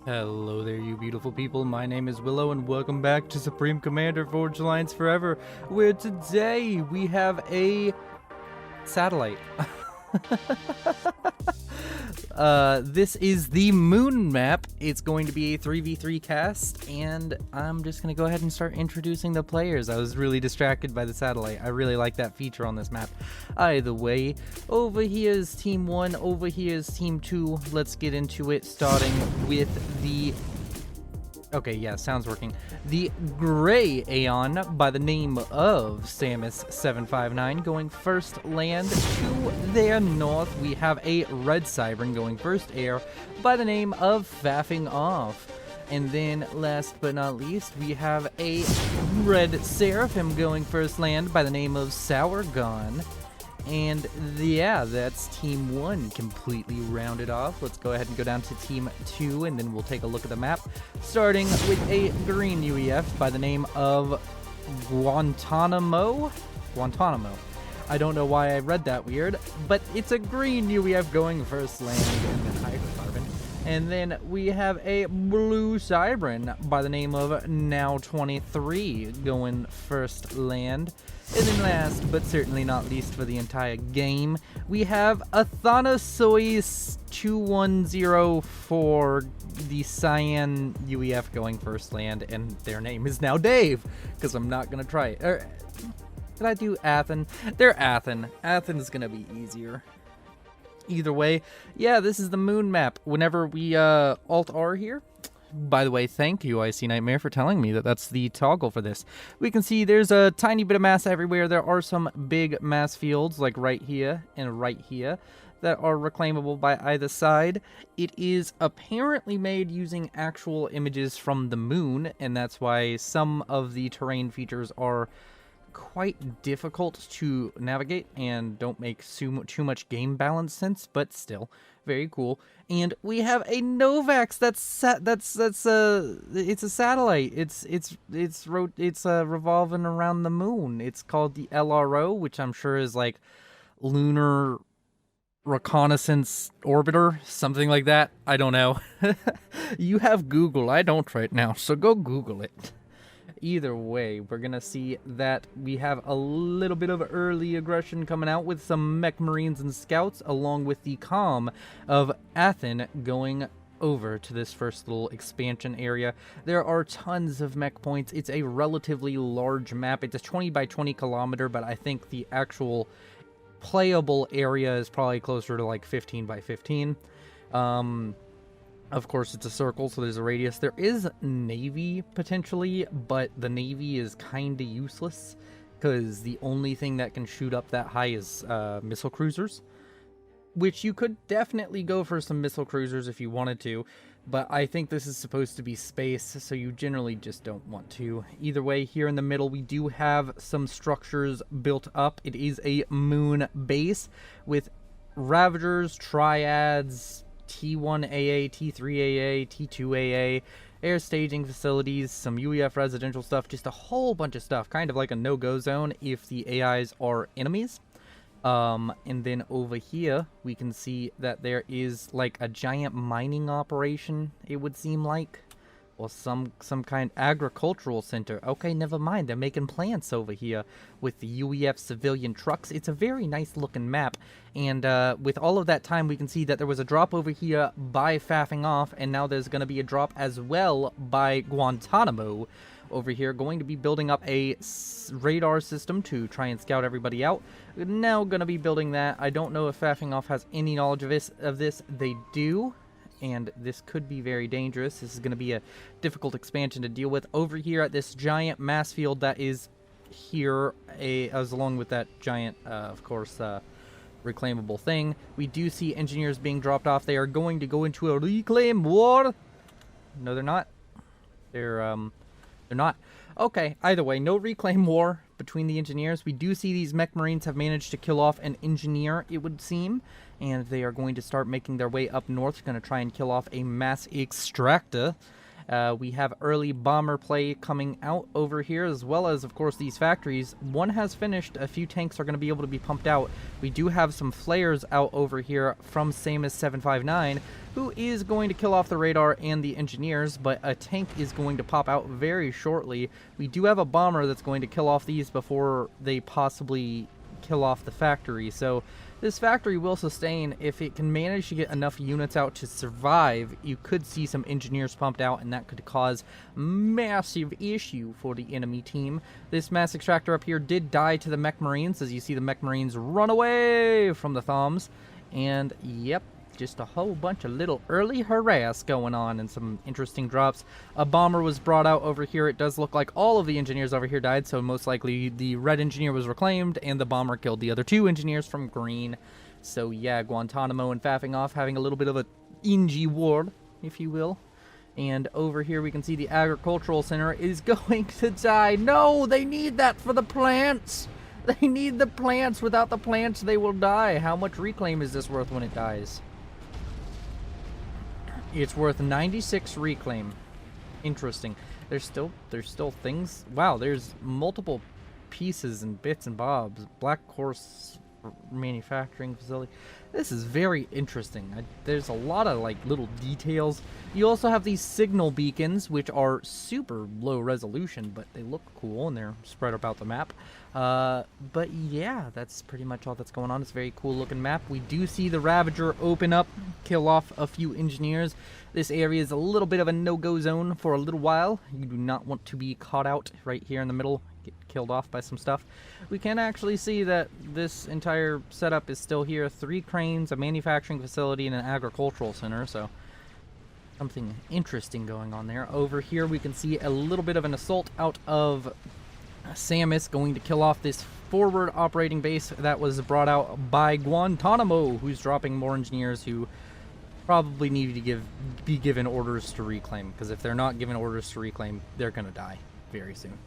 Hello there, you beautiful people. My name is Willow, and welcome back to Supreme Commander Forge Alliance Forever, where today we have a satellite. This is the moon map. It's going to be a 3v3 cast, and I'm just going to go ahead and start introducing the players. I was really distracted by the satellite. I really like that feature on this map. Either way, over here is Team 1, over here is Team 2. Let's get into it, starting with the... Okay, yeah, sound's working. The Gray Aeon by the name of Samus759 going first land. To their north, we have a Red Siren going first air by the name of Faffing Off. And then, last but not least, we have a Red Seraphim going first land by the name of Sourgon. And yeah, that's Team 1 completely rounded off. Let's go ahead and go down to Team 2, and then we'll take a look at the map. Starting with a green UEF by the name of Guantanamo? Guantanamo. I don't know why I read that weird, but it's a green UEF going first land, and then hydrocarbon. And then we have a blue Siren by the name of Now23 going first land. And then last, but certainly not least for the entire game, we have a Thanasois 2104, the Cyan UEF going first land, and their name is now Dave, because I'm not going to try it. Did I do Athen? They're Athen. Athen's going to be easier. Either way, yeah, this is the moon map. Whenever we Alt-R here, by the way, thank you, Icy Nightmare, for telling me that that's the toggle for this. We can see there's a tiny bit of mass everywhere. There are some big mass fields, like right here and right here, that are reclaimable by either side. It is apparently made using actual images from the moon, and that's why some of the terrain features are quite difficult to navigate and don't make too much game balance sense, but still very cool. And we have a Novax it's a satellite. It's revolving around the moon. It's called the LRO, which I'm sure is like Lunar Reconnaissance Orbiter, something like that. I don't know. You have Google. I don't right now, so go Google it. Either way, we're going to see that we have a little bit of early aggression coming out with some mech marines and scouts, along with the comm of Athen going over to this first little expansion area. There are tons of mech points. It's a relatively large map. It's a 20 by 20 kilometer, but I think the actual playable area is probably closer to like 15 by 15. Of course, it's a circle, so there's a radius. There is Navy, potentially, but the Navy is kind of useless, because the only thing that can shoot up that high is missile cruisers, which you could definitely go for some missile cruisers if you wanted to, but I think this is supposed to be space, so you generally just don't want to. Either way, here in the middle, we do have some structures built up. It is a moon base with Ravagers, Triads, T1AA, T3AA, T2AA, air staging facilities, some UEF residential stuff, just a whole bunch of stuff, kind of like a no-go zone if the AIs are enemies. And then over here, we can see that there is like a giant mining operation, it would seem like, or some kind of agricultural center. Okay, never mind, they're making plants over here with the UEF civilian trucks. It's a very nice looking map, and with all of that time, we can see that there was a drop over here by Faffing Off, and now there's going to be a drop as well by Guantanamo over here, going to be building up a radar system to try and scout everybody out. Now going to be building that. I don't know if Faffing Off has any knowledge of this. They do. And this could be very dangerous. This is going to be a difficult expansion to deal with. Over here at this giant mass field that is here, as along with that giant, of course, reclaimable thing, we do see engineers being dropped off. They are going to go into a reclaim war. No, they're not. They're not. Okay, either way, no reclaim war between the engineers. We do see these mech marines have managed to kill off an engineer, it would seem, and they are going to start making their way up north, going to try and kill off a mass extractor. We have early bomber play coming out over here, as well as, of course, these factories. One has finished. A few tanks are going to be able to be pumped out. We do have some flares out over here from Samus759. who is going to kill off the radar and the engineers, but a tank is going to pop out very shortly. We do have a bomber that's going to kill off these before they possibly kill off the factory, so this factory will sustain. If it can manage to get enough units out to survive, you could see some engineers pumped out, and that could cause massive issue for the enemy team. This mass extractor up here did die to the mech marines, as you see the mech marines run away from the Thoms, and yep, just a whole bunch of little early harass going on and some interesting drops. A bomber was brought out over here. It does look like all of the engineers over here died, so most likely the red engineer was reclaimed and the bomber killed the other 2 engineers from green. So yeah, Guantanamo and faffing off, having a little bit of a Inji war, if you will. And over here we can see the agricultural center is going to die. No, they need that for the plants. They need the plants. Without the plants, they will die. How much reclaim is this worth when it dies? It's worth 96 reclaim. Interesting. There's still things. Wow, there's multiple pieces and bits and bobs. Black Horse manufacturing facility. This is very interesting. There's a lot of like little details. You also have these signal beacons, which are super low resolution, but they look cool and they're spread about the map. But yeah, that's pretty much all that's going on. It's a very cool looking map. We do see the Ravager open up, kill off a few engineers. This area is a little bit of a no-go zone for a little while. You do not want to be caught out right here in the middle, get killed off by some stuff. We can actually see that this entire setup is still here. 3 cranes, a manufacturing facility, and an agricultural center, so something interesting going on there. Over here we can see a little bit of an assault out of Samus, going to kill off this forward operating base that was brought out by Guantanamo, who's dropping more engineers who probably need to be given orders to reclaim, because if they're not given orders to reclaim, they're gonna die very soon.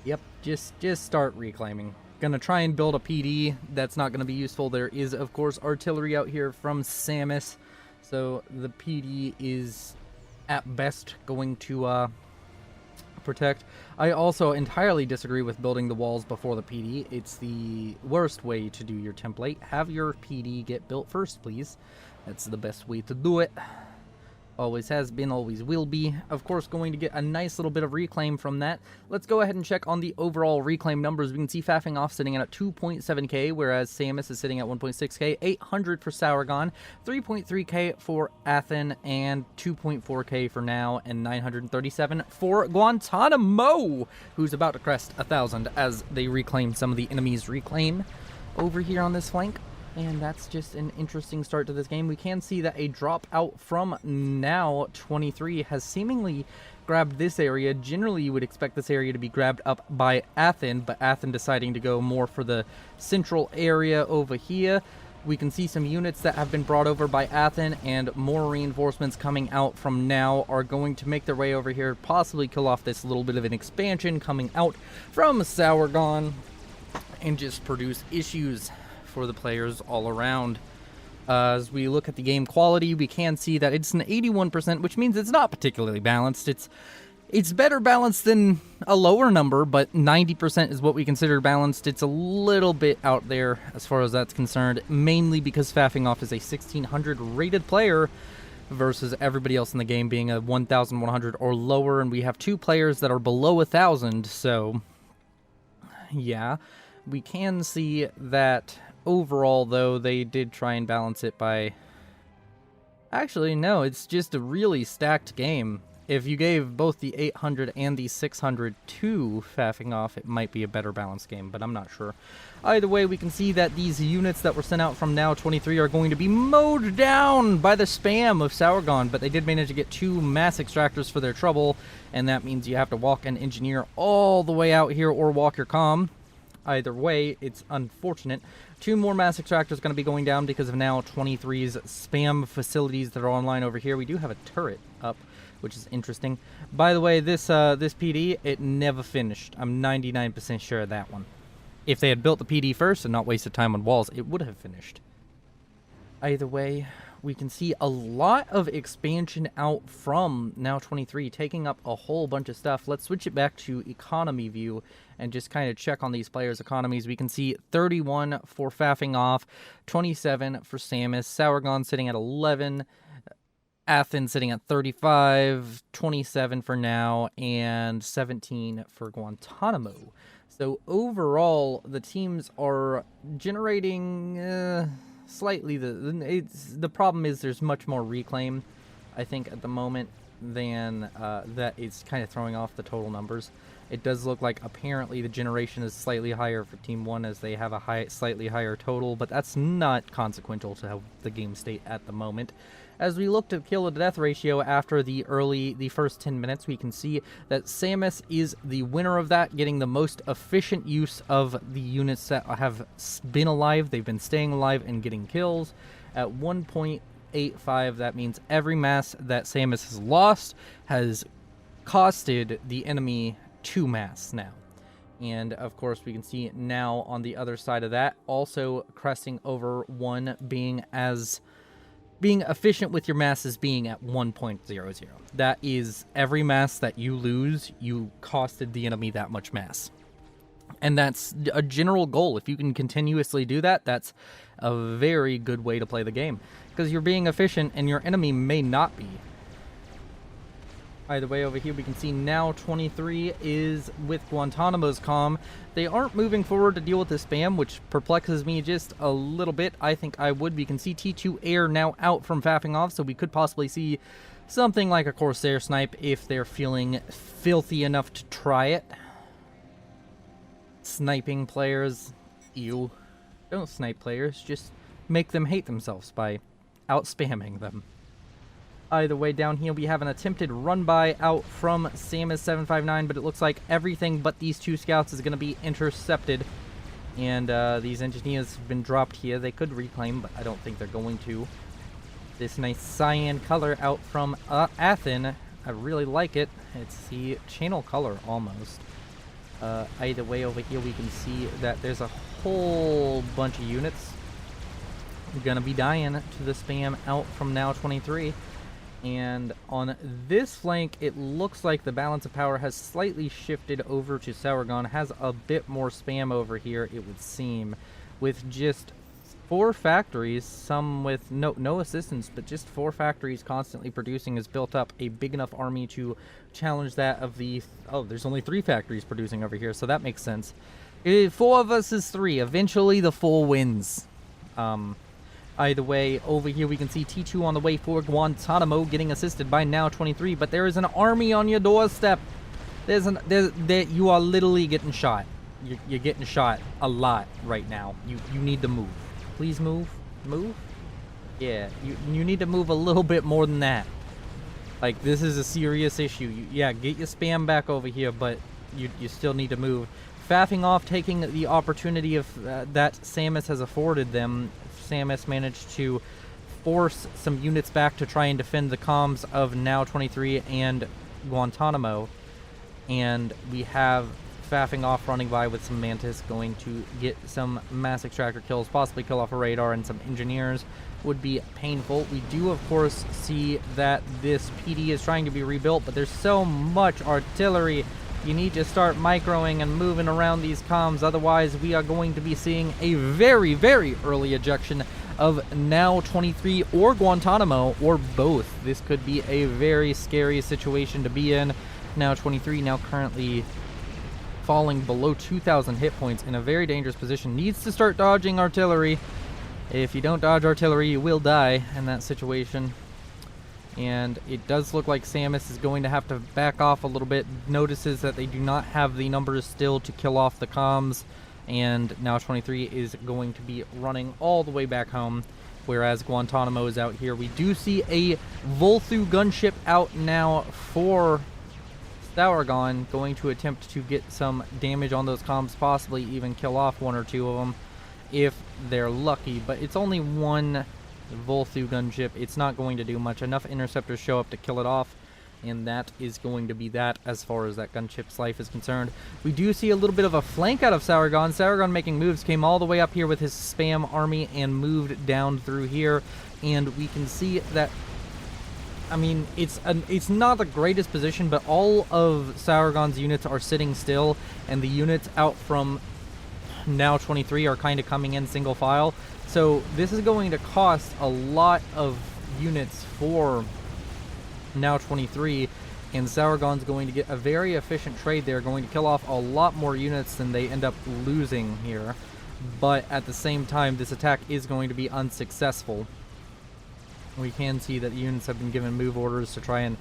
Yep, just start reclaiming. Gonna try and build a PD. That's not gonna be useful. There is, of course, artillery out here from Samus, so the PD is at best going to protect. I also entirely disagree with building the walls before the PD. It's the worst way to do your template. Have your PD get built first, please. That's the best way to do it. Always has been, always will be. Of course, going to get a nice little bit of reclaim from that. Let's go ahead and check on the overall reclaim numbers. We can see faffing off sitting at 2.7k, whereas Samus is sitting at 1.6k, 800 for Sourgon, 3.3k for Athen, and 2.4k for now, and 937 for Guantanamo, who's about to crest 1,000 as they reclaim some of the enemy's reclaim over here on this flank. And that's just an interesting start to this game. We can see that a drop out from now 23 has seemingly grabbed this area. Generally, you would expect this area to be grabbed up by Athen, but Athen deciding to go more for the central area over here. We can see some units that have been brought over by Athen, and more reinforcements coming out from now are going to make their way over here, possibly kill off this little bit of an expansion coming out from Sourgon, and just produce issues for the players all around. As we look at the game quality, we can see that it's an 81%, which means it's not particularly balanced. It's better balanced than a lower number, but 90% is what we consider balanced. It's a little bit out there as far as that's concerned, mainly because faffing off is a 1600 rated player versus everybody else in the game being a 1100 or lower, and we have 2 players that are below 1000, so yeah. We can see that overall, though, they did try and balance it by... Actually, no, it's just a really stacked game. If you gave both the 800 and the 600 to faffing off, it might be a better balanced game, but I'm not sure. Either way, we can see that these units that were sent out from now 23 are going to be mowed down by the spam of Sourgon, but they did manage to get 2 mass extractors for their trouble, and that means you have to walk an engineer all the way out here or walk your comm. Either way, it's unfortunate. 2 more mass extractors going to be going down because of now 23's spam facilities that are online over here. We do have a turret up, which is interesting. By the way, this PD, it never finished. I'm 99% sure of that one. If they had built the PD first and not wasted time on walls, it would have finished. Either way, we can see a lot of expansion out from now 23, taking up a whole bunch of stuff. Let's switch it back to economy view and just kind of check on these players' economies. We can see 31 for faffing off, 27 for Samus, Sourgon sitting at 11, Athens sitting at 35, 27 for now, and 17 for Guantanamo. So overall, the teams are generating slightly. The problem is there's much more reclaim, I think, at the moment than that. It's kind of throwing off the total numbers. It does look like apparently the generation is slightly higher for Team 1 as they have a slightly higher total, but that's not consequential to the game state at the moment. As we look to kill to death ratio after the first 10 minutes, we can see that Samus is the winner of that, getting the most efficient use of the units that have been alive. They've been staying alive and getting kills at 1.85. That means every mass that Samus has lost has costed the enemy 2 mass now. And of course we can see now on the other side of that, also cresting over 1, being efficient with your masses being at 1.00. That is every mass that you lose, you costed the enemy that much mass. And that's a general goal. If you can continuously do that, that's a very good way to play the game, because you're being efficient and your enemy may not be. Either way, over here we can see now 23 is with Guantanamo's comm. They aren't moving forward to deal with the spam, which perplexes me just a little bit. I think I would. We can see T2 Air now out from faffing off, so we could possibly see something like a Corsair snipe if they're feeling filthy enough to try it. Sniping players, ew. Don't snipe players, just make them hate themselves by out-spamming them. Either way, down here we have an attempted run-by out from Samus759, but it looks like everything but these 2 scouts is going to be intercepted. And these engineers have been dropped here. They could reclaim, but I don't think they're going to. This nice cyan color out from Athens. I really like it. It's the channel color, almost. Either way, over here we can see that there's a whole bunch of units going to be dying to the spam out from now 23. And on this flank, it looks like the balance of power has slightly shifted over to Sourgon. Has a bit more spam over here, it would seem, with just 4 factories, some with no assistance, but just 4 factories constantly producing has built up a big enough army to challenge that of the... Oh, there's only 3 factories producing over here, so that makes sense. 4 versus 3. Eventually, the 4 wins. Either way, over here we can see T2 on the way for Guantanamo getting assisted by now 23, but there is an army on your doorstep. You are literally getting shot. You're getting shot a lot right now. You need to move. Please move. Move? Yeah, you need to move a little bit more than that. Like, this is a serious issue. Yeah, get your spam back over here, but you still need to move. Faffing off, taking the opportunity of that Samus has afforded them. Samus managed to force some units back to try and defend the comms of now 23 and Guantanamo. And we have faffing off running by with some Mantis going to get some mass extractor kills, possibly kill off a radar, and some engineers would be painful. We do, of course, see that this PD is trying to be rebuilt, but there's so much artillery. You need to start microing and moving around these comms, otherwise we are going to be seeing a very, very early ejection of now 23 or Guantanamo, or both. This could be a very scary situation to be in. Now 23 now currently falling below 2,000 hit points, in a very dangerous position. Needs to start dodging artillery. If you don't dodge artillery, you will die in that situation. And it does look like Samus is going to have to back off a little bit. Notices that they do not have the numbers still to kill off the comms. And now 23 is going to be running all the way back home, whereas Guantanamo is out here. We do see a Volthu gunship out now for Sourgon, going to attempt to get some damage on those comms, possibly even kill off 1 or 2 of them if they're lucky. But it's only 1 Volthu gunship. It's not going to do much. Enough interceptors show up to kill it off, and that is going to be that as far as that gunship's life is concerned. We do see a little bit of a flank out of Sourgon. Sourgon making moves, came all the way up here with his spam army and moved down through here, and we can see that, I mean, it's not the greatest position, but all of Sourgon's units are sitting still, and the units out from now 23 are kind of coming in single file. So this is going to cost a lot of units for now 23, and Sauergon's going to get a very efficient trade. They're going to kill off a lot more units than they end up losing here, but at the same time, this attack is going to be unsuccessful. We can see that units have been given move orders to try and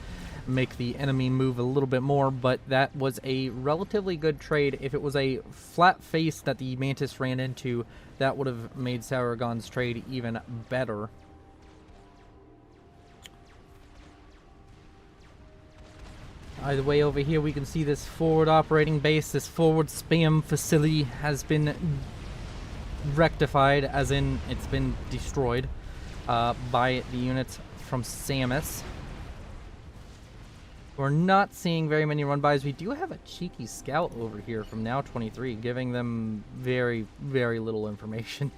make the enemy move a little bit more, but that was a relatively good trade. If it was a flat face that the Mantis ran into, that would have made Sauergon's trade even better. Either way, over here we can see this forward operating base, this forward spam facility has been rectified, as in it's been destroyed by the units from Samus. We're not seeing very many run-bys. We do have a cheeky scout over here from now 23, giving them very, very little information.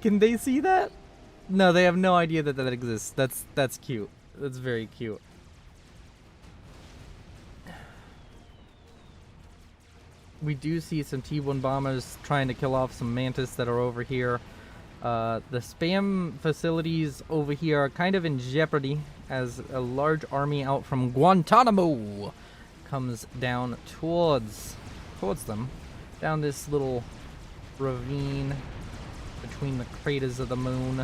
Can they see that? No, they have no idea that that exists. That's cute. That's very cute. We do see some T1 bombers trying to kill off some Mantis that are over here. The spam facilities over here are kind of in jeopardy as a large army out from Guantanamo comes down towards them, down this little ravine between the craters of the moon.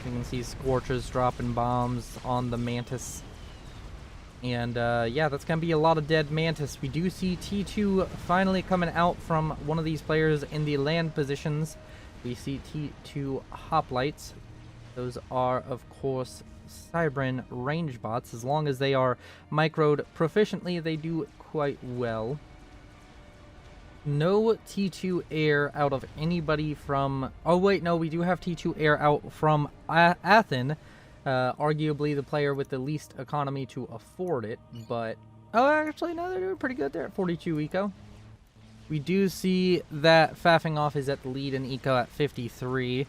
You can see Scorchers dropping bombs on the Mantis. And yeah, that's going to be a lot of dead Mantis. We do see T2 finally coming out from one of these players in the land positions. We see T2 hoplites. Those are, of course, Cybran range bots. As long as they are microed proficiently, they do quite well. No T2 air out of anybody from... Oh, wait, no, we do have T2 air out from Athen. Arguably the player with the least economy to afford it, but... Oh, actually, no, they're doing pretty good. They're at 42 eco. We do see that faffing off is at the lead in eco at 53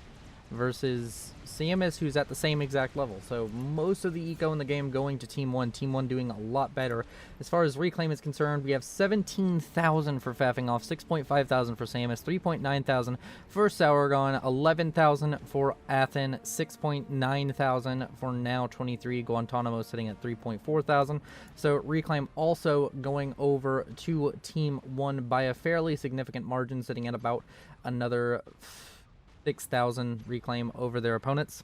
versus Samus, who's at the same exact level. So most of the eco in the game going to Team 1. Team 1 doing a lot better. As far as Reclaim is concerned, we have 17,000 for faffing off, 6.5 thousand for Samus, 3.9 thousand for Sauergon, 11,000 for Athen, 6.9 thousand for now 23. Guantanamo sitting at 3.4 thousand. So Reclaim also going over to Team 1 by a fairly significant margin, sitting at about another 6,000 Reclaim over their opponents.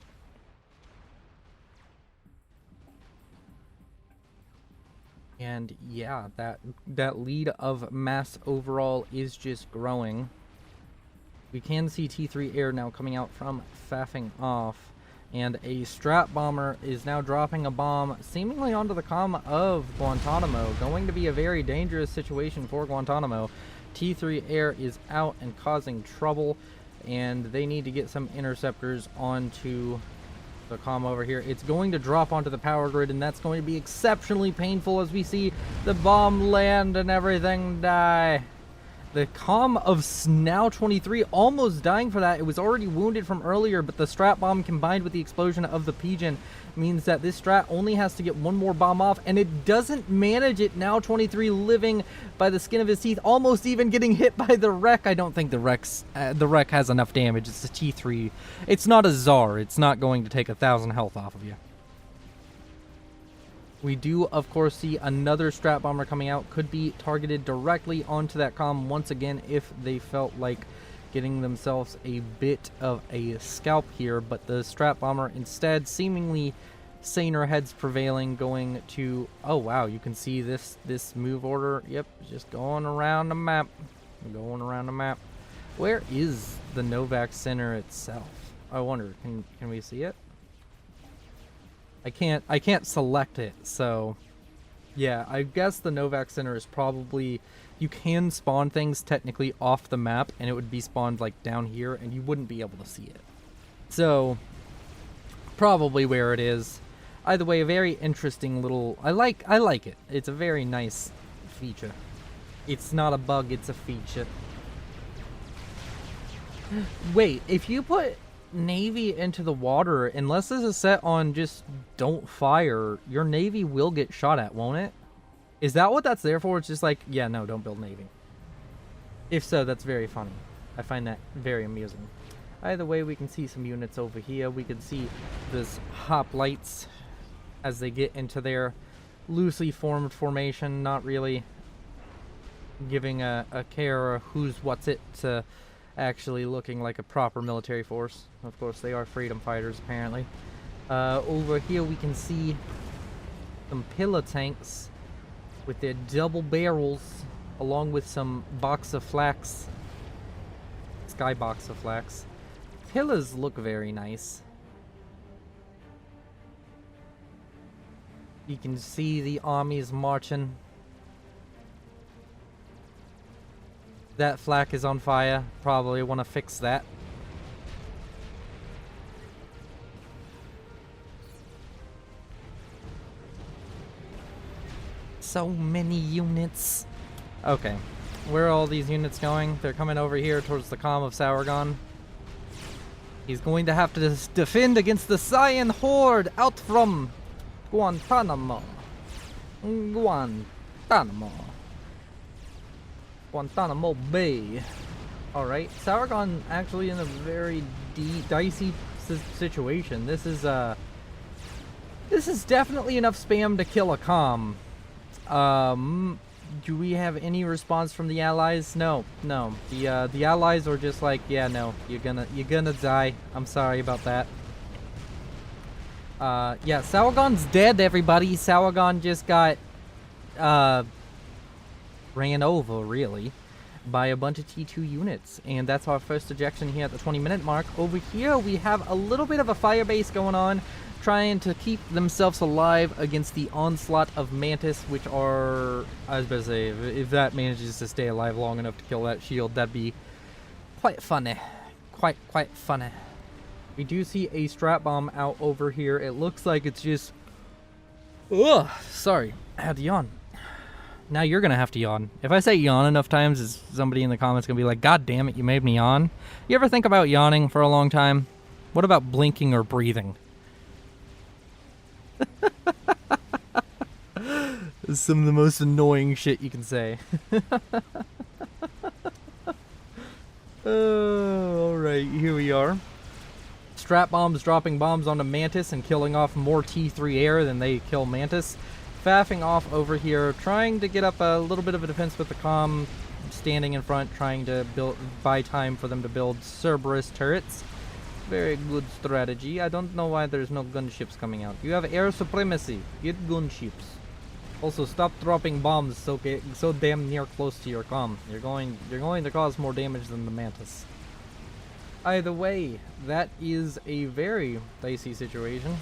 And yeah, that lead of mass overall is just growing. We can see T3 air now coming out from faffing off, and a Strat Bomber is now dropping a bomb seemingly onto the comm of Guantanamo. Going to be a very dangerous situation for Guantanamo. T3 air is out and causing trouble, and they need to get some interceptors onto the comm over here. It's going to drop onto the power grid, and that's going to be exceptionally painful as we see the bomb land and everything die. The comm of Now 23 almost dying for that. It was already wounded from earlier, but the Strat Bomb combined with the explosion of the Pigeon means that this Strat only has to get one more bomb off, and it doesn't manage it. Now 23 living by the skin of his teeth, almost even getting hit by the wreck. I don't think the wreck has enough damage. It's a T3. It's not a Tsar. It's not going to take 1,000 health off of you. We do, of course, see another Strat Bomber coming out. Could be targeted directly onto that comm once again if they felt like getting themselves a bit of a scalp here. But the Strat Bomber instead, seemingly saner heads prevailing, going to... Oh, wow, you can see this move order. Yep, just going around the map. Going around the map. Where is the Novak Center itself? I wonder, can we see it? I can't select it, so yeah, I guess the Novak Center is probably, you can spawn things technically off the map, and it would be spawned like down here, and you wouldn't be able to see it. So probably where it is. Either way, a very interesting little, I like it. It's a very nice feature. It's not a bug, it's a feature. Wait, if you put Navy into the water, unless this is set on just don't fire, your Navy will get shot at, won't it? Is that what that's there for? It's just like, yeah, no, don't build Navy. If so, that's very funny. I find that very amusing. Either way, we can see some units over here. We can see this hoplites as they get into their loosely formed formation, not really giving a care of who's what's it to actually looking like a proper military force. Of course, they are freedom fighters, apparently. Over here, we can see some pillar tanks with their double barrels, along with some box of flax, sky box of flax. Pillars look very nice. You can see the armies marching. That flak is on fire. Probably want to fix that. So many units. Okay. Where are all these units going? They're coming over here towards the Calm of Sauron. He's going to have to defend against the Cyan Horde out from Guantanamo. Guantanamo Bay. Alright, Sauron actually in a very dicey situation. This is definitely enough spam to kill a Calm. Do we have any response from the allies? No. The allies are just like, yeah, no, you're gonna die. I'm sorry about that. Yeah, Sauron's dead, everybody. Sauron just got ran over, really, by a bunch of T2 units, and that's our first ejection here at the 20-minute mark. Over here, we have a little bit of a fire base going on, trying to keep themselves alive against the onslaught of Mantis, which are, I was about to say, if that manages to stay alive long enough to kill that shield, that'd be quite funny. Quite funny. We do see a strap bomb out over here. It looks like it's just... Ugh, sorry, I had to yawn. Now you're gonna have to yawn. If I say yawn enough times, is somebody in the comments gonna be like, God damn it, you made me yawn? You ever think about yawning for a long time? What about blinking or breathing? Some of the most annoying shit you can say. Alright, here we are. Strap bombs dropping bombs onto Mantis and killing off more T3 air than they kill Mantis. Faffing off over here, trying to get up a little bit of a defense with the Calm, standing in front, trying to buy time for them to build Cerberus turrets. Very good strategy. I don't know why there's no gunships coming out. You have air supremacy. Get gunships. Also, stop dropping bombs so damn near close to your Calm. You're going to cause more damage than the Mantis. Either way, that is a very dicey situation.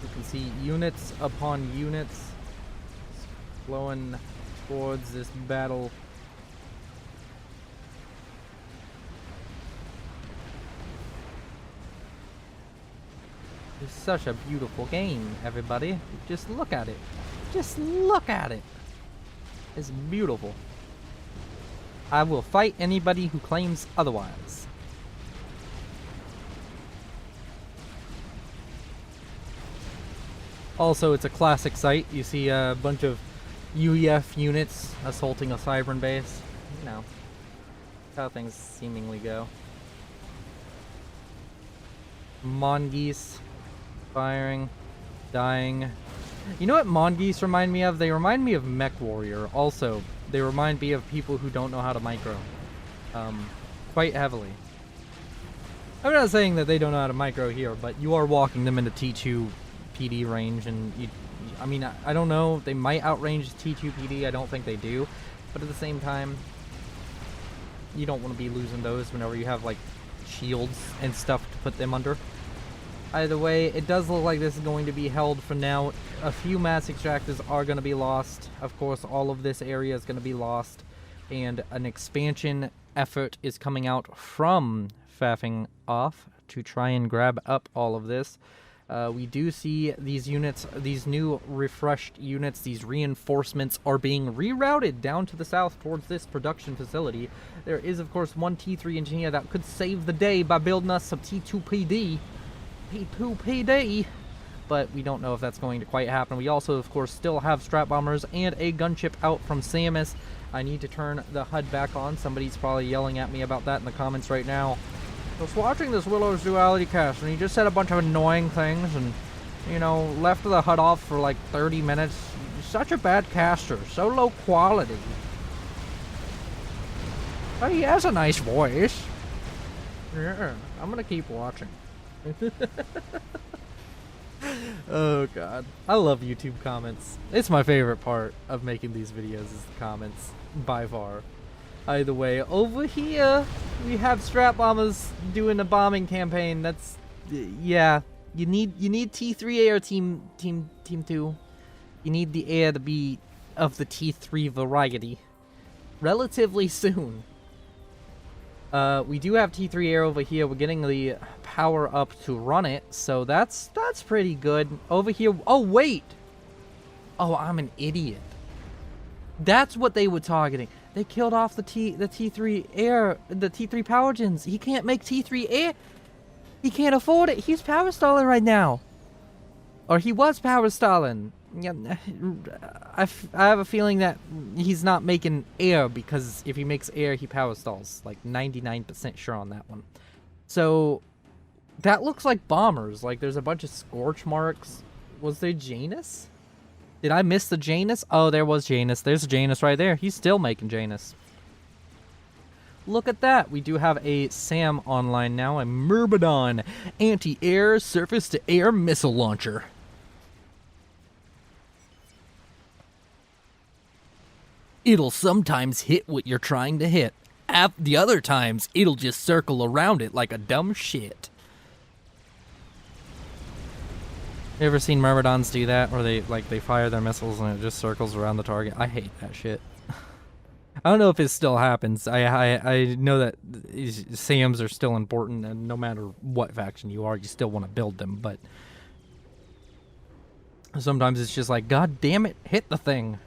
You can see units upon units flowing towards this battle. It's such a beautiful game, everybody. Just look at it. Just look at it. It's beautiful. I will fight anybody who claims otherwise. Also, it's a classic site. You see a bunch of UEF units assaulting a Cybran base. You know, how things seemingly go. Mongoose firing, dying. You know what Mongoose remind me of? They remind me of Mech Warrior. Also, they remind me of people who don't know how to micro. Quite heavily. I'm not saying that they don't know how to micro here, but you are walking them into T2 PD range, and I mean, I don't know, they might outrange T2 PD, I don't think they do, but at the same time, you don't want to be losing those whenever you have like shields and stuff to put them under. Either way, it does look like this is going to be held for now. A few mass extractors are going to be lost. Of course, all of this area is going to be lost, and an expansion effort is coming out from faffing off to try and grab up all of this. We do see these units, these new refreshed units, these reinforcements are being rerouted down to the south towards this production facility. There is, of course, one T3 engineer that could save the day by building us some T2 PD. P2 PD! But we don't know if that's going to quite happen. We also, of course, still have strap bombers and a gunship out from Samus I need to turn the HUD back on. Somebody's probably yelling at me about that in the comments right now. I was watching this Willow's Duality cast, and he just said a bunch of annoying things, and, you know, left the HUD off for like 30 minutes. Such a bad caster. So low quality. But he has a nice voice. Yeah, I'm gonna keep watching. Oh god, I love YouTube comments. It's my favorite part of making these videos is the comments, by far. Either way, over here we have Strap Bombers doing a bombing campaign. That's yeah. You need T3 air team 2. You need the air to be of the T3 variety relatively soon. We do have T3 air over here. We're getting the power up to run it, so that's pretty good. Over here, oh wait! Oh, I'm an idiot. That's what they were targeting. They killed off the T3 air, the T3 power gens. He can't make T3 air. He can't afford it. He's power stalling right now. Or he was power stalling. Yeah, I have a feeling that he's not making air, because if he makes air, he power stalls. Like 99% sure on that one. So that looks like bombers. Like there's a bunch of scorch marks. Was there Janus? Did I miss the Janus? Oh, there was Janus. There's Janus right there. He's still making Janus. Look at that. We do have a SAM online now. A Myrmidon anti-air surface-to-air missile launcher. It'll sometimes hit what you're trying to hit. The other times, it'll just circle around it like a dumb shit. You ever seen Myrmidons do that? Where they fire their missiles and it just circles around the target? I hate that shit. I don't know if it still happens. I know that SAMs are still important, and no matter what faction you are, you still want to build them, but sometimes it's just like, god damn it, hit the thing.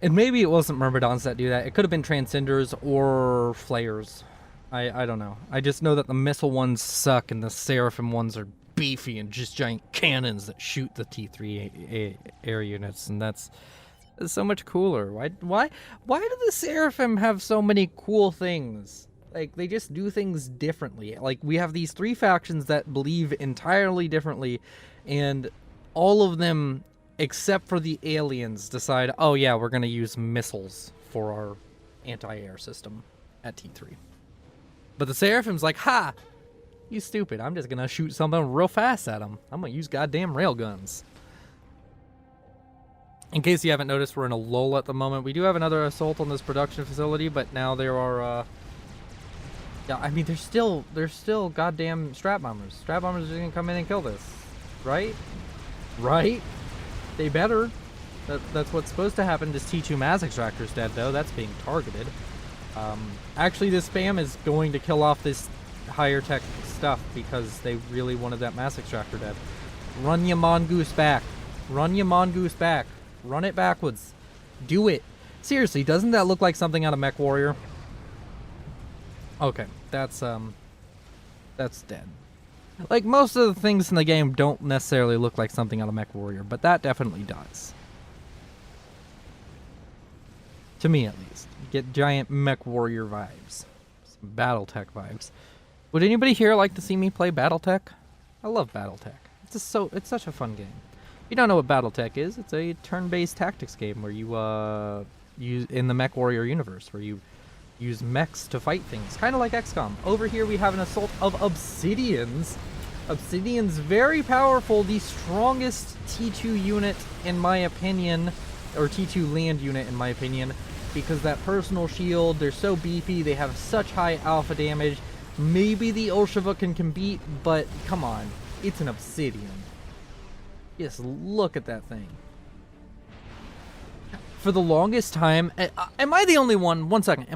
And maybe it wasn't Myrmidons that do that. It could have been Transcenders or Flayers. I don't know. I just know that the missile ones suck and the Seraphim ones are beefy and just giant cannons that shoot the T3 air units, and that's so much cooler. Why do the Seraphim have so many cool things? Like, they just do things differently. Like, we have these 3 factions that believe entirely differently, and all of them, except for the aliens, decide, oh yeah, we're going to use missiles for our anti-air system at T3. But the Seraphim's like, ha! You stupid. I'm just going to shoot something real fast at them. I'm going to use goddamn railguns. In case you haven't noticed, we're in a lull at the moment. We do have another assault on this production facility, but now there are, yeah, I mean, there's still goddamn Strap Bombers. Strap Bombers are going to come in and kill this. Right? Right? They better. That's what's supposed to happen. This T2 Mass Extractor's dead, though. That's being targeted. Actually, this spam is going to kill off this higher tech stuff because they really wanted that Mass Extractor dead. Run your Mongoose back. Run your Mongoose back. Run it backwards. Do it. Seriously, doesn't that look like something out of Mech Warrior? Okay, that's dead. Like, most of the things in the game don't necessarily look like something out of Mech Warrior, but that definitely does. To me, at least. You get giant Mech Warrior vibes. Some Battletech vibes. Would anybody here like to see me play Battletech? I love Battletech. It's such a fun game. If you don't know what Battletech is, it's a turn-based tactics game where you, use in the Mech Warrior universe, where you use mechs to fight things, kind of like XCOM. Over here we have an assault of Obsidians. Obsidian's very powerful, the strongest T2 unit in my opinion, or T2 land unit in my opinion, because that personal shield, they're so beefy, they have such high alpha damage. Maybe the Olsheva can compete, but come on, it's an Obsidian. Just look at that thing. For the longest time, am I the only one? 1 second.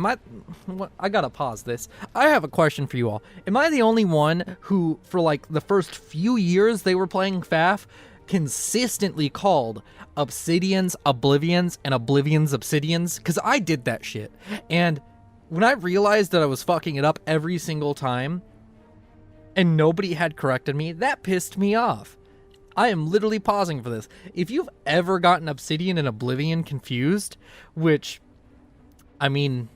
I gotta pause this. I have a question for you all. Am I the only one who, for like the first few years they were playing FAF, consistently called Obsidians Oblivions and Oblivions Obsidians? Because I did that shit. And when I realized that I was fucking it up every single time, and nobody had corrected me, that pissed me off. I am literally pausing for this. If you've ever gotten Obsidian and Oblivion confused, which, I mean,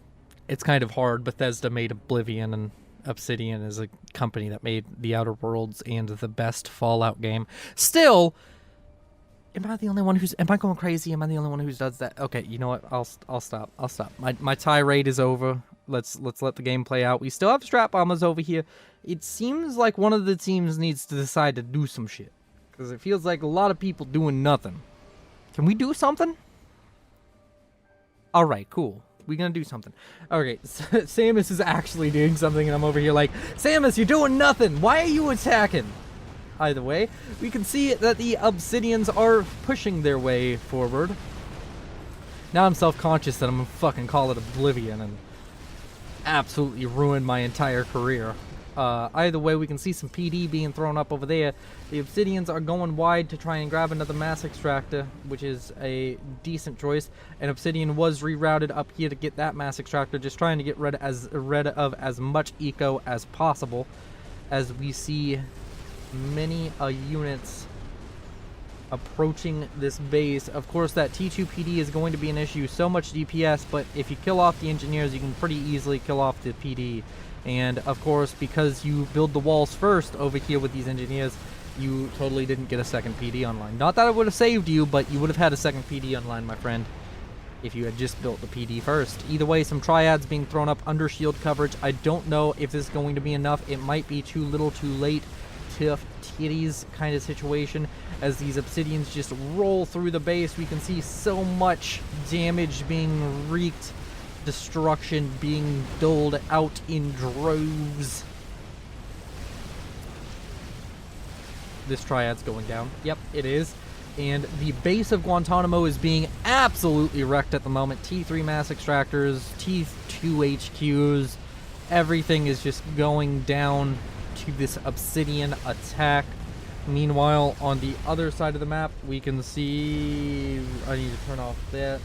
it's kind of hard. Bethesda made Oblivion, and Obsidian is a company that made The Outer Worlds and the best Fallout game. Still, am I the only one who's... Am I going crazy? Am I the only one who does that? Okay, you know what? I'll stop. I'll stop. My tirade is over. Let's let the game play out. We still have Strap Bombers over here. It seems like one of the teams needs to decide to do some shit. Because it feels like a lot of people doing nothing. Can we do something? Alright, cool. We're gonna do something. Okay, Samus is actually doing something, and I'm over here like, Samus, you're doing nothing! Why are you attacking? Either way, we can see that the Obsidians are pushing their way forward. Now I'm self-conscious that I'm gonna fucking call it Oblivion and absolutely ruin my entire career. Either way, we can see some PD being thrown up over there. The Obsidians are going wide to try and grab another mass extractor, which is a decent choice. And Obsidian was rerouted up here to get that mass extractor, just trying to get rid of as much eco as possible. As we see many units approaching this base. Of course, that T2 PD is going to be an issue. So much DPS, but if you kill off the engineers, you can pretty easily kill off the PD. And of course, because you build the walls first over here with these engineers, you totally didn't get a second PD online. Not that it would have saved you, but you would have had a second PD online, my friend, if you had just built the PD first. Either way, some triads being thrown up under shield coverage. I don't know if this is going to be enough. It might be too little too late. Tough titties kind of situation. As these Obsidians just roll through the base, we can see so much damage being wreaked. Destruction being doled out in droves. This triad's going down. Yep, it is. And the base of Guantanamo is being absolutely wrecked at the moment. T3 mass extractors, T2 HQs, everything is just going down to this Obsidian attack. Meanwhile, on the other side of the map, we can see... I need to turn off that.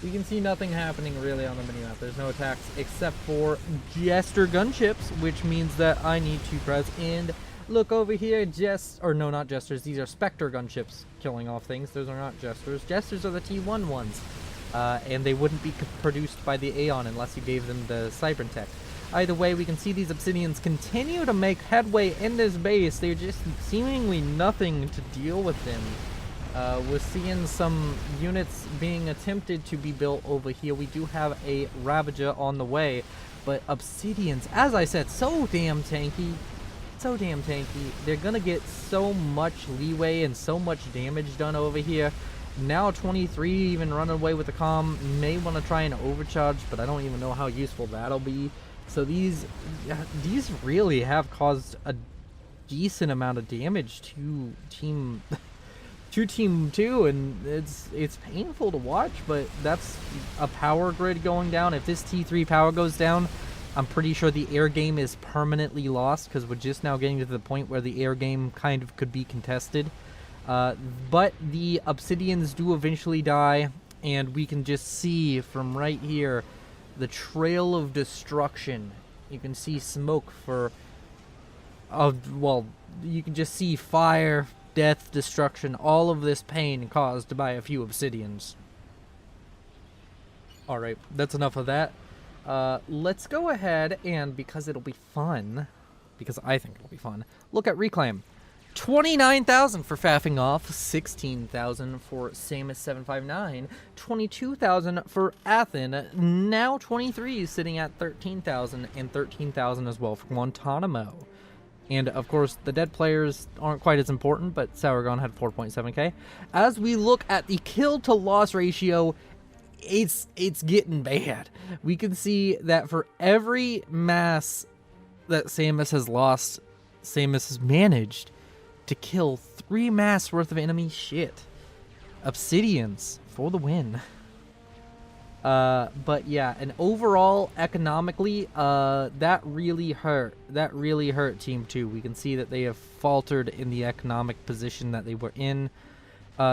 We can see nothing happening really on the minimap. There's no attacks except for Jester gunships, which means that I need to press and look over here. Or no, not Jesters. These are Spectre gunships killing off things. Those are not Jesters. Jesters are the T1 ones. And they wouldn't be produced by the Aeon unless you gave them the Cybern Tech. Either way, we can see these Obsidians continue to make headway in this base. They're just seemingly nothing to deal with them. We're seeing some units being attempted to be built over here. We do have a Ravager on the way, but Obsidians, as I said, so damn tanky. So damn tanky. They're gonna get so much leeway and so much damage done over here. Now 23 even running away with the comm. May want to try and overcharge, but I don't even know how useful that'll be. So these really have caused a decent amount of damage to Team 2, and it's painful to watch, but that's a power grid going down. If this T3 power goes down, I'm pretty sure the air game is permanently lost, because we're just now getting to the point where the air game kind of could be contested. But the Obsidians do eventually die, and we can just see from right here the trail of destruction. You can see smoke well, you can just see fire, death, destruction, all of this pain caused by a few Obsidians. Alright, that's enough of that. Let's go ahead and, because it'll be fun, because I think it'll be fun, look at Reclaim. 29,000 for faffing off, 16,000 for Samus759, 22,000 for Athen, now 23 sitting at 13,000, and 13,000 as well for Guantanamo. And of course, the dead players aren't quite as important, but Sourgon had 4.7k. As we look at the kill to loss ratio, it's getting bad. We can see that for every mass that Samus has lost, Samus has managed to kill 3 mass worth of enemy shit. Obsidians for the win. But yeah, and overall, economically, that really hurt. That really hurt Team 2. We can see that they have faltered in the economic position that they were in.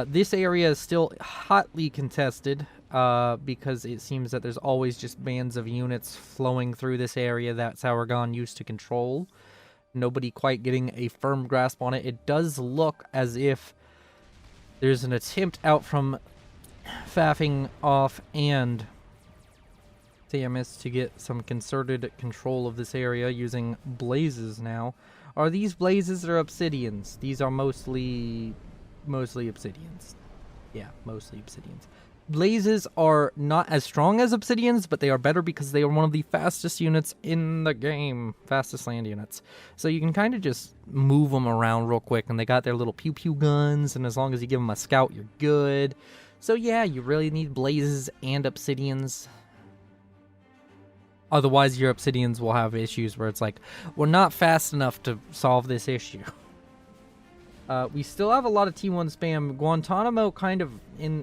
This area is still hotly contested, because it seems that there's always just bands of units flowing through this area that Sourgon used to control. Nobody quite getting a firm grasp on it. It does look as if There's an attempt out from faffing off and Samus to get some concerted control of this area using blazes now. Are these blazes or obsidians? These are mostly obsidians. Yeah, mostly obsidians. Blazes are not as strong as obsidians, but they are better because they are one of the fastest units in the game. Fastest land units. So you can kind of just move them around real quick, and they got their little pew-pew guns, and as long as you give them a scout, you're good. So yeah, you really need blazes and obsidians. Otherwise, your obsidians will have issues where it's like, we're not fast enough to solve this issue. We still have a lot of T1 spam. Guantanamo kind of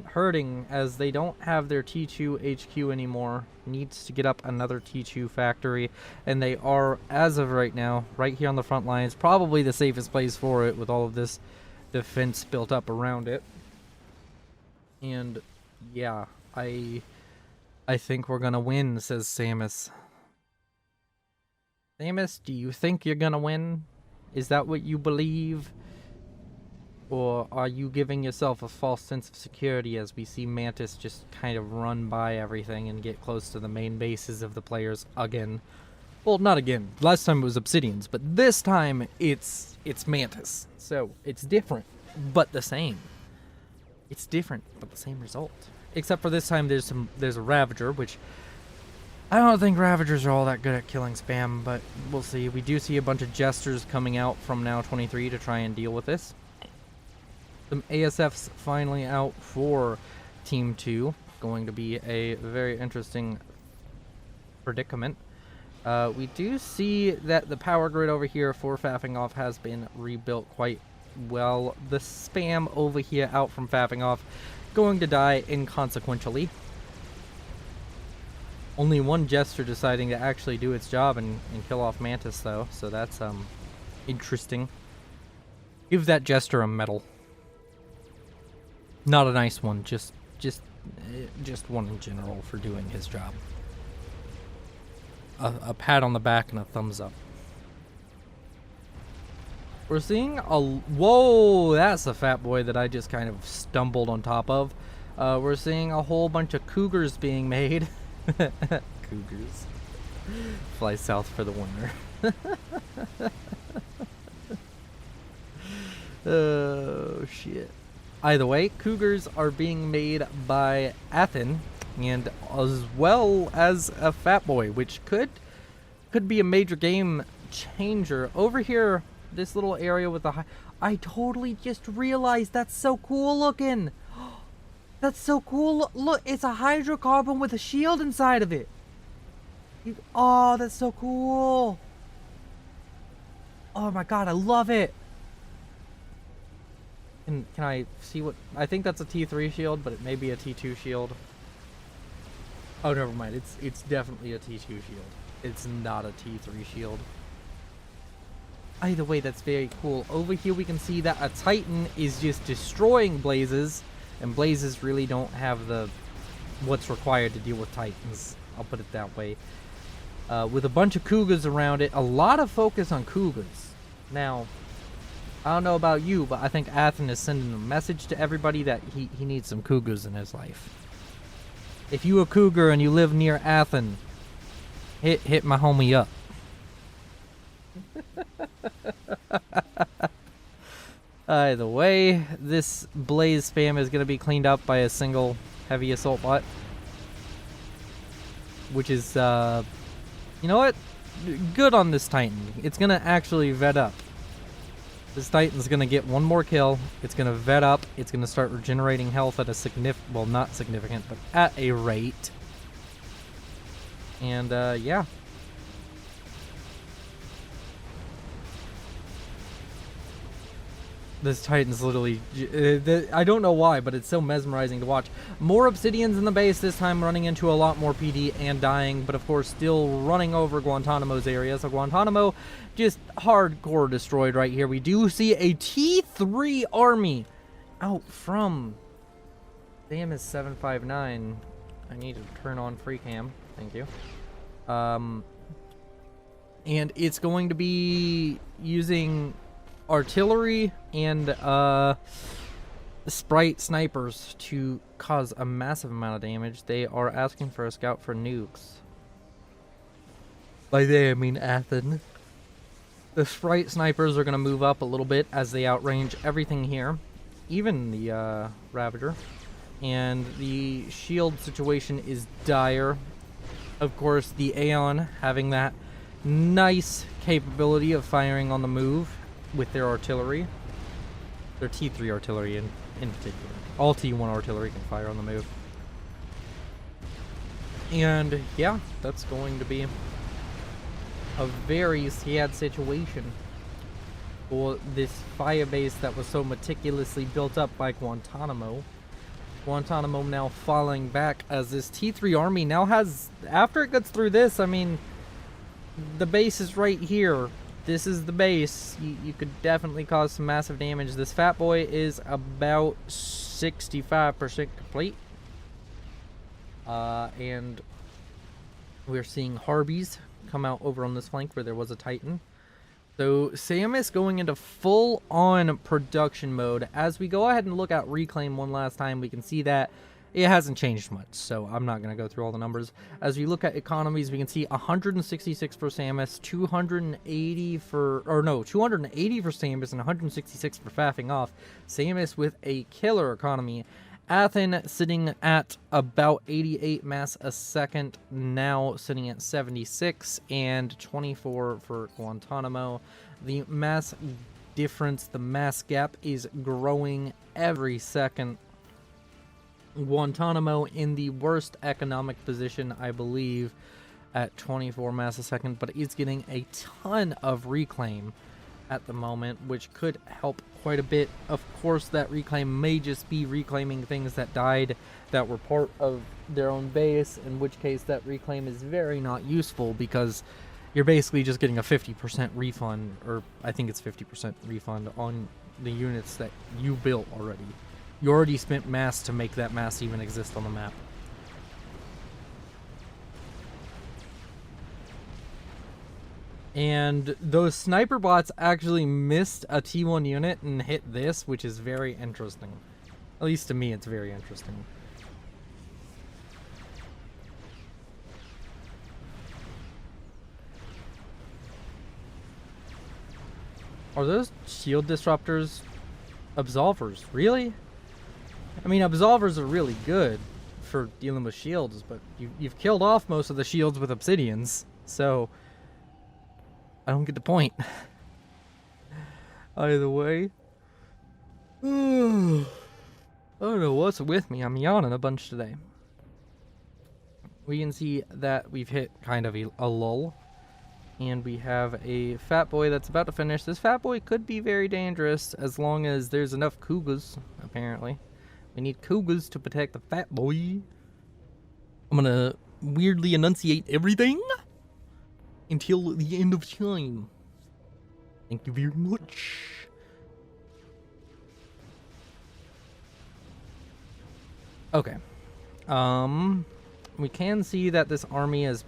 hurting as they don't have their T2 HQ anymore. Needs to get up another T2 factory. And they are, as of right now, right here on the front lines. Probably the safest place for it with all of this defense built up around it. And yeah, I think we're gonna win, says Samus. Samus, do you think you're gonna win? Is that what you believe? Or are you giving yourself a false sense of security as we see Mantis just kind of run by everything and get close to the main bases of the players again? Well, not again. Last time it was Obsidians, but this time it's Mantis. So it's different, but the same. It's different, but the same result. Except for this time there's a Ravager, which I don't think Ravagers are all that good at killing spam, but we'll see. We do see a bunch of Jesters coming out from now 23 to try and deal with this. Some ASFs finally out for Team 2. Going to be a very interesting predicament. We do see that the power grid over here for faffing off has been rebuilt quite well. The spam over here out from faffing off going to die inconsequentially. Only one Jester deciding to actually do its job and kill off Mantis though, so that's interesting. Give that Jester a medal. Not a nice one, just one in general for doing his job. A pat on the back and a thumbs up. We're seeing a... Whoa, that's a fat boy that I just kind of stumbled on top of. We're seeing a whole bunch of cougars being made. Cougars. Fly south for the winter. Oh, shit. Either way, cougars are being made by Athen, and as well as a fat boy, which could be a major game changer. Over here, this little area with the high... I totally just realized that's so cool looking. That's so cool. Look, it's a hydrocarbon with a shield inside of it. Oh, that's so cool. Oh my god, I love it. Can I see what... I think that's a T3 shield, but it may be a T2 shield. Oh, never mind. It's definitely a T2 shield. It's not a T3 shield. Either way, that's very cool. Over here we can see that a Titan is just destroying Blazes, and Blazes really don't have what's required to deal with Titans. I'll put it that way. With a bunch of Cougars around it, a lot of focus on Cougars. Now, I don't know about you, but I think Athen is sending a message to everybody that he needs some Cougars in his life. If you a Cougar and you live near Athen, hit my homie up. Either way, this Blaze spam is going to be cleaned up by a single heavy assault bot. Which is, you know what? Good on this Titan. It's going to actually vet up. This Titan's going to get one more kill. It's going to vet up. It's going to start regenerating health at a significant... Well, not significant, but at a rate. And, yeah. This Titan's literally... I don't know why, but it's so mesmerizing to watch. More Obsidians in the base, this time running into a lot more PD and dying, but of course still running over Guantanamo's area. So Guantanamo just hardcore destroyed right here. We do see a T3 army out from... Damn is 759. I need to turn on free cam. Thank you. And it's going to be using... artillery and Sprite snipers to cause a massive amount of damage. They are asking for a scout for nukes. By they, I mean Athen. The Sprite snipers are going to move up a little bit as they outrange everything here, even the Ravager. And the shield situation is dire. Of course, the Aeon having that nice capability of firing on the move with their artillery. Their T3 artillery in particular. All T1 artillery can fire on the move. And yeah, that's going to be a very sad situation for this fire base that was so meticulously built up by Guantanamo. Guantanamo now falling back as this T3 army now has, after it gets through this, I mean, the base is right here. This is the base. You could definitely cause some massive damage. This fat boy is about 65% complete. And we're seeing Harbies come out over on this flank where there was a Titan. So Samus going into full-on production mode. As we go ahead and look at Reclaim one last time, we can see that it hasn't changed much, so I'm not going to go through all the numbers. As we look at economies, we can see 166 for Samus, 280 for Samus, and 166 for faffing off. Samus with a killer economy. Athen sitting at about 88 mass a second, now sitting at 76, and 24 for Guantanamo. The mass difference, the mass gap is growing every second. Guantanamo in the worst economic position, I believe, at 24 mass a second, but it's getting a ton of reclaim at the moment, which could help quite a bit. Of course, that reclaim may just be reclaiming things that died that were part of their own base, in which case that reclaim is very not useful because you're basically just getting a 50% refund, or I think it's 50% refund on the units that you built already. You already spent mass to make that mass even exist on the map. And those sniper bots actually missed a T1 unit and hit this, which is very interesting. At least to me, it's very interesting. Are those shield disruptors absolvers? Really? I mean, absolvers are really good for dealing with shields, but you've killed off most of the shields with obsidians, so I don't get the point. Either way. I don't know what's with me. I'm yawning a bunch today. We can see that we've hit kind of a lull. And we have a fat boy that's about to finish. This fat boy could be very dangerous as long as there's enough Cougars, apparently. We need Cougars to protect the fat boy. I'm gonna weirdly enunciate everything until the end of time. Thank you very much. Okay. We can see that this army is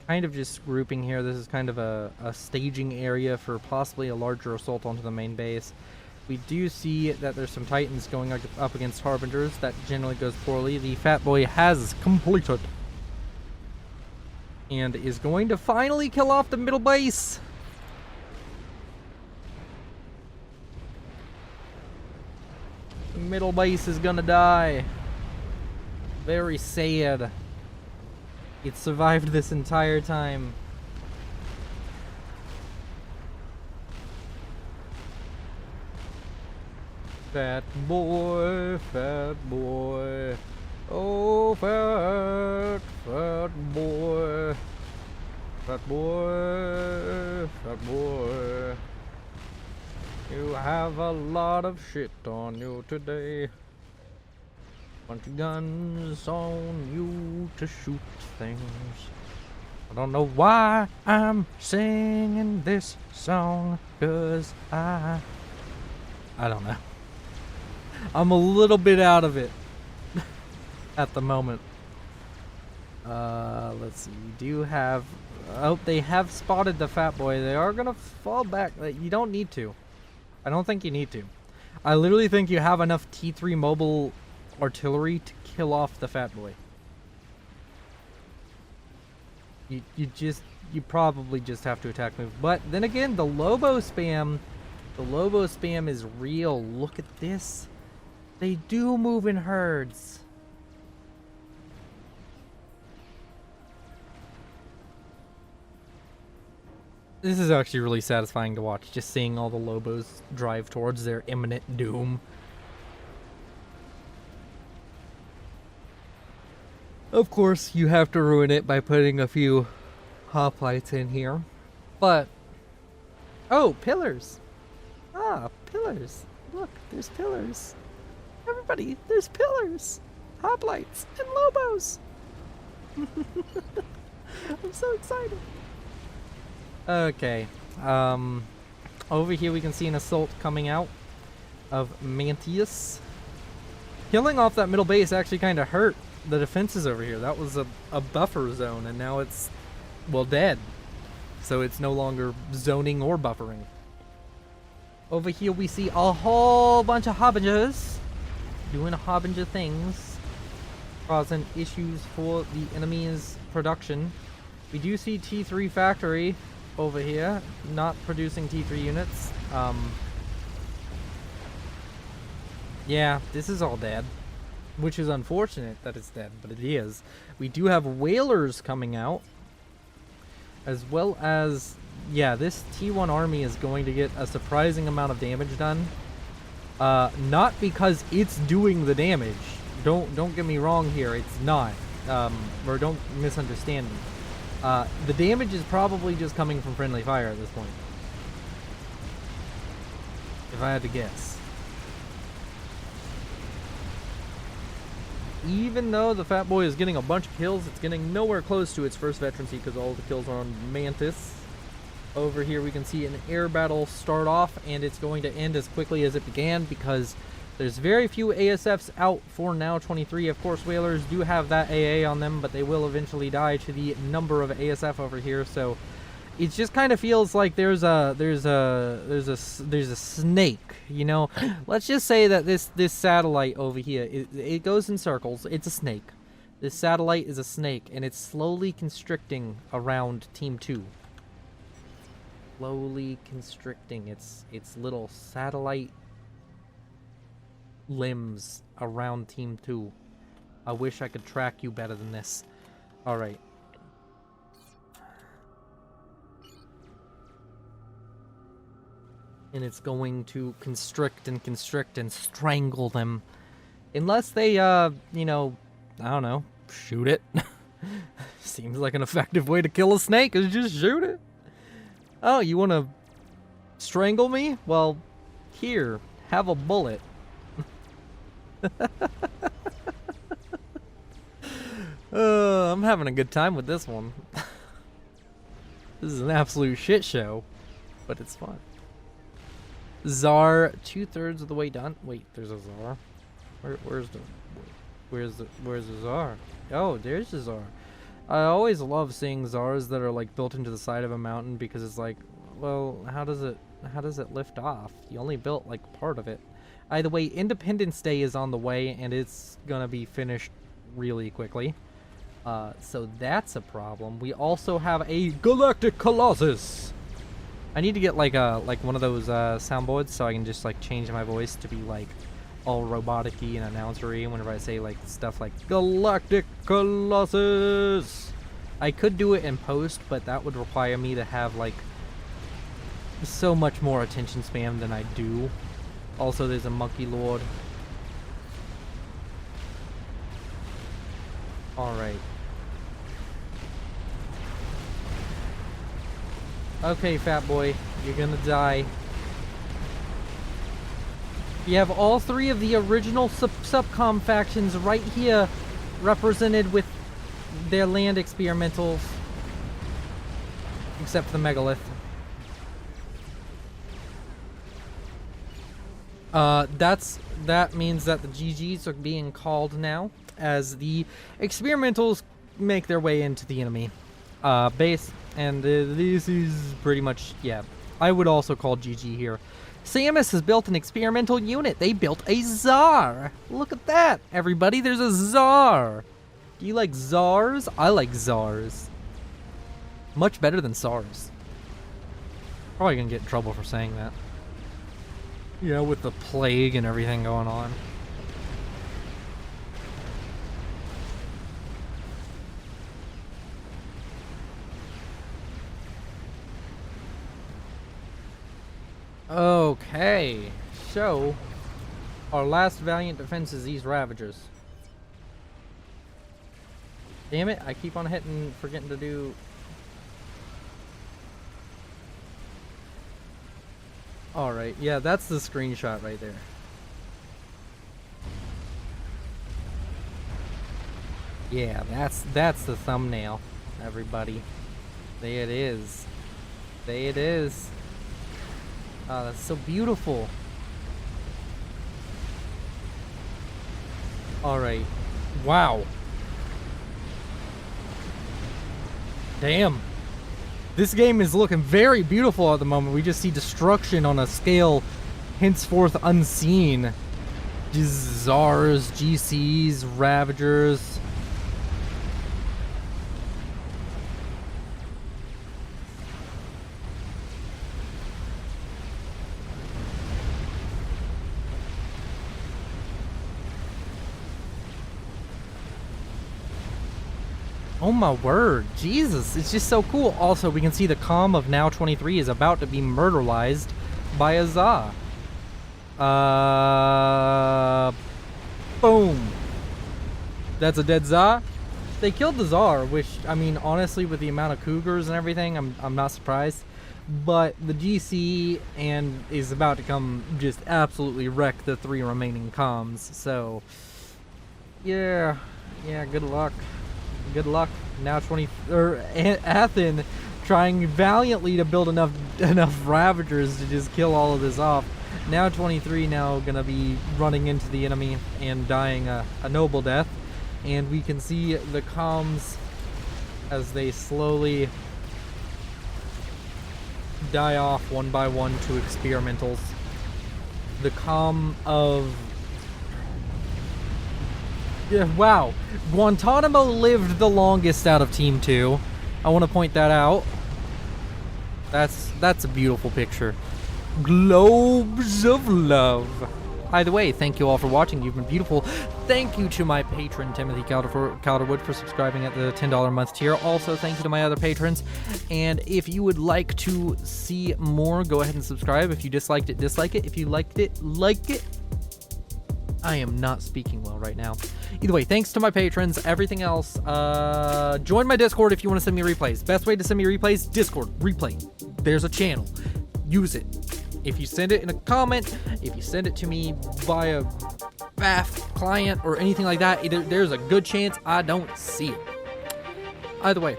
kind of just grouping here. This is kind of a staging area for possibly a larger assault onto the main base. We do see that there's some Titans going up against Harbingers. That generally goes poorly. The fat boy has completed and is going to finally kill off the middle base. The middle base is gonna die. Very sad. It survived this entire time. Fat boy, oh fat boy, fat boy, fat boy. You have a lot of shit on you today. Bunch of guns on you to shoot things. I don't know why I'm singing this song, 'cause I don't know. I'm a little bit out of it at the moment. Let's see. We do have... Oh, they have spotted the fat boy. They are going to fall back. You don't need to. I don't think you need to. I literally think you have enough T3 mobile artillery to kill off the fat boy. You probably just have to attack move. But then again, the Lobo spam is real. Look at this. They do move in herds. This is actually really satisfying to watch, just seeing all the Lobos drive towards their imminent doom. Of course, you have to ruin it by putting a few hoplites in here. But, oh, pillars. Ah, pillars. Look, there's pillars. Everybody, there's pillars. Hoplites and Lobos. I'm so excited. Okay, over here we can see an assault coming out of Mantius. Killing off that middle base actually kind of hurt the defenses over here. That was a buffer zone, and now it's, well, dead. So it's no longer zoning or buffering. Over here we see a whole bunch of Harbingers doing Harbinger things, causing issues for the enemy's production. We do see T3 factory over here, not producing T3 units. Yeah, this is all dead, which is unfortunate that it's dead, but it is. We do have whalers coming out, as well as, yeah, this T1 army is going to get a surprising amount of damage done. Not because it's doing the damage. Don't get me wrong here, it's not. Or don't misunderstand me. The damage is probably just coming from friendly fire at this point, if I had to guess. Even though the Fat Boy is getting a bunch of kills, it's getting nowhere close to its first veterancy because all the kills are on Mantis. Over here we can see an air battle start off, and it's going to end as quickly as it began because there's very few ASFs out for now 23. Of course, whalers do have that AA on them, but they will eventually die to the number of ASF over here. So it just kind of feels like there's a snake, you know. Let's just say that this satellite over here, it goes in circles. It's a snake. This satellite is a snake, and it's slowly constricting around Team 2. Slowly constricting its little satellite limbs around Team 2. I wish I could track you better than this. Alright. And it's going to constrict and strangle them. Unless they, you know, I don't know, shoot it. Seems like an effective way to kill a snake, is just shoot it. Oh, you want to strangle me? Well, here, have a bullet. I'm having a good time with this one. This is an absolute shit show, but it's fun. Czar, 2/3 of the way done. Wait, there's a Czar. Where's the Czar? Oh, there's the Czar. I always love seeing Czars that are like built into the side of a mountain because it's like, well, how does it lift off? You only built like part of it. Either way, Independence Day is on the way, and it's gonna be finished really quickly. So that's a problem. We also have a Galactic Colossus. I need to get like one of those soundboards so I can just like change my voice to be like all robotic-y and announcery whenever I say like stuff like Galactic Colossus. I could do it in post, but that would require me to have like so much more attention span than I do. Also, there's a Monkey Lord. Alright. Okay, Fat Boy, you're gonna die. You have all three of the original subcom factions right here represented with their land experimentals. Except for the Megalith. That means that the GGs are being called now as the experimentals make their way into the enemy base, and this is pretty much, yeah, I would also call GG here. Samus has built an experimental unit. They built a Tsar. Look at that, everybody. There's a Tsar. Do you like Tsars? I like Tsars. Much better than SARS. Probably gonna get in trouble for saying that. Yeah, with the plague and everything going on. Okay, so our last valiant defense is these Ravagers. Damn it, I keep on forgetting to do... Alright, yeah, that's the screenshot right there. Yeah, that's the thumbnail, everybody. There it is. There it is. Oh, that's so beautiful. Alright. Wow. Damn. This game is looking very beautiful at the moment. We just see destruction on a scale henceforth unseen. Tsars, GCs, Ravagers. Oh my word, Jesus, it's just so cool. Also, we can see the comm of Now 23 is about to be murderized by a Za. Boom. That's a dead Za. They killed the Tsar, which, I mean, honestly, with the amount of Cougars and everything, I'm not surprised. But the GC is about to come just absolutely wreck the 3 remaining comms. So, yeah, good luck. Good luck. Now Athen trying valiantly to build enough Ravagers to just kill all of this off. Now 23 now gonna be running into the enemy and dying a noble death. And we can see the comms as they slowly die off one by one to experimentals. The comm of... Yeah, wow. Guantanamo lived the longest out of Team 2. I want to point that out. That's a beautiful picture. Globes of love. Either way, thank you all for watching. You've been beautiful. Thank you to my patron, Timothy Calderwood, for subscribing at the $10 a month tier. Also, thank you to my other patrons. And if you would like to see more, go ahead and subscribe. If you disliked it, dislike it. If you liked it, like it. I am not speaking well right now. Either way, thanks to my patrons. Everything else, join my Discord if you want to send me replays. Best way to send me replays, Discord, replay. There's a channel. Use it. If you send it in a comment, if you send it to me via BAF client or anything like that, there's a good chance I don't see it. Either way,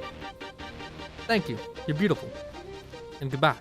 thank you. You're beautiful. And goodbye.